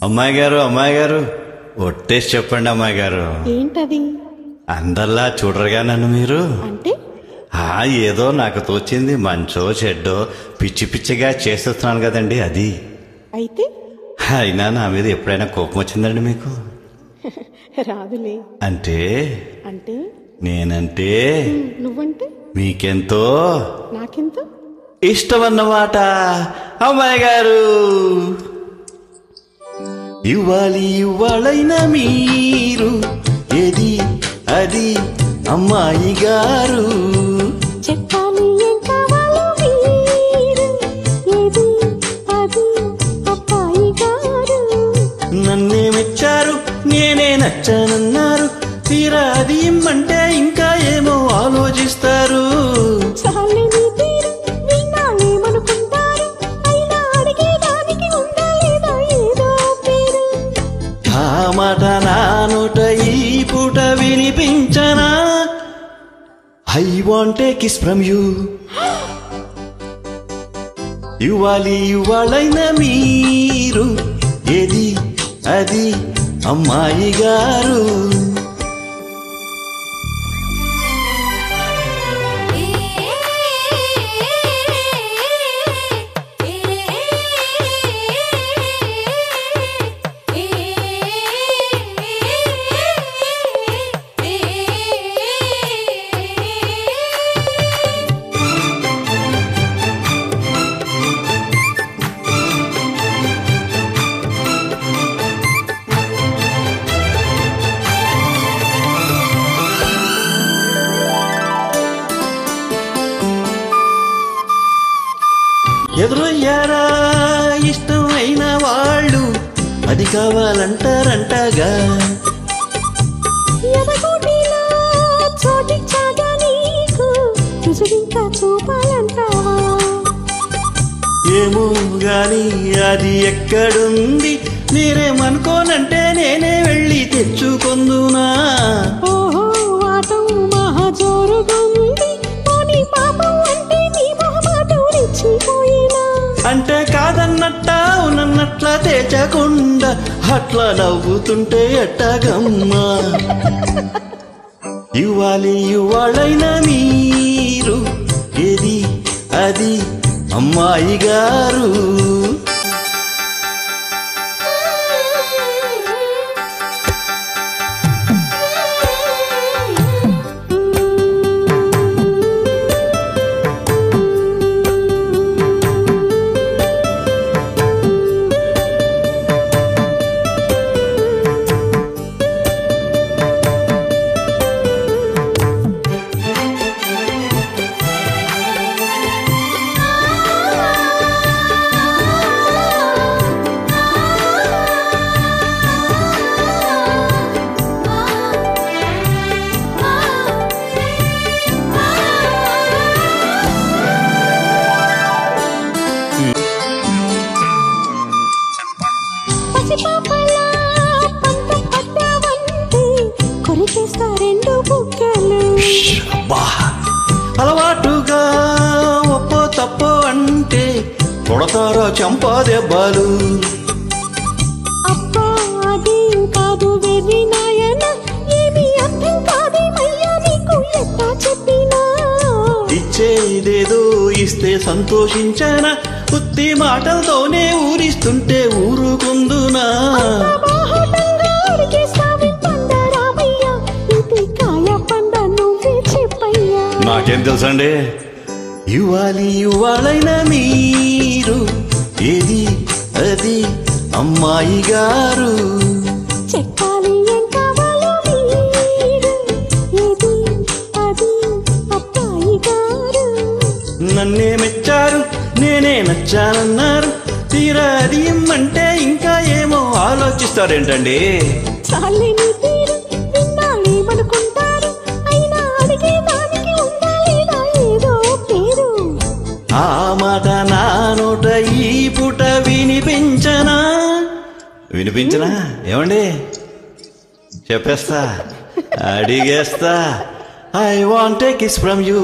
అమ్మాయి గారు ఒట్టేసి చెప్పండి అమ్మాయి గారు. ఏంటది? అందరిలా చూడరుగా నన్ను మీరు. అంటే ఏదో నాకు తోచింది మంచో చెడ్డో పిచ్చి పిచ్చిగా చేస్తున్నాను కదండి అది. అయితే అయినా నా మీద ఎప్పుడైనా కోపం వచ్చిందండి మీకు? రాదులే. అంటే అంటే నేనంటే నువ్వంటే మీకెంతో నాకెంతో ఇష్టం అన్నమాట అమ్మాయి గారు. ఇవ్వాలైనా మీరు ఏది అది అమ్మాయి గారు. చెప్పాలి ఏం కావాలో మీరు ఏది అది అబ్బాయి గారు. నన్నే మెచ్చారు నేనే నచ్చానన్నారు, తీరా అది ఇమ్మంటే ఇంకా ఏమో ఆలోచిస్తారు. చాలని తీరు విన్నాలేమనుకుంటారు, అయినా అడిగేదానికి ఉందా లేదా ఏదో పేరు. ఆ మాట నా నోట ఈ పూట వినిపించనా? I want a kiss from you. ఇవ్వాలైనా మీరు ఏది అది అమ్మాయి గారు. ఎదురయ్యారా ఇష్టం అయిన వాళ్ళు, అది కావాలంటారంటగా. ఏమో గాని అది ఎక్కడుంది, మీరేమనుకోనంటే నేనే వెళ్ళి తెచ్చుకొందునా. ఓహో ఆటం మహాజోరుగుంది, పోనీ పాపం అంటే నీ మొహమాటం రెచ్చిపోయినా. అంటే కాదన్నట్ట అవునన్నట్లా తేచకుండా అట్లా నవ్వుతుంటే ఎట్టగమ్మా. ఇవ్వాలైనా మీరు ఏది అది అమ్మాయి గారు. అలవాటుగా ఒప్పో తప్పో అంటే కొడతారో చంపా దెబ్బలు. అబ్బా అదేం కాదు వెర్రి నాయన, ఏమీ అర్థం కాదేమయ్యా నీకు ఎట్టా చెప్పినా. ఇచ్చేదేదో ఇస్తే సంతోషించానా, ఉత్తి మాటలతోనే ఊరిస్తుంటే ఊరుకుందునా. నాకేం తెలుసండి. ఇవ్వాలైనా మీరు ఏది అది అమ్మాయి గారు. చెప్పాలి ఏం కావాలో మీరు ఏది అది అబ్బాయి గారు. నన్నే మెచ్చారు నేనే నచ్చానన్నారు, తీరా అది ఇమ్మంటే ఇంకా ఏమో ఆలోచిస్తారేంటండి. చాలని తీరు విన్నాలేమనుకుంటారు, అయినా అడిగేదానికి ఉందా లేదా ఏదో పేరు. ఆ మాట నా నోట ఈ పూట వినిపించనా? ఏమండి చెప్పేస్తా, అడిగేస్తా. I want a kiss from you.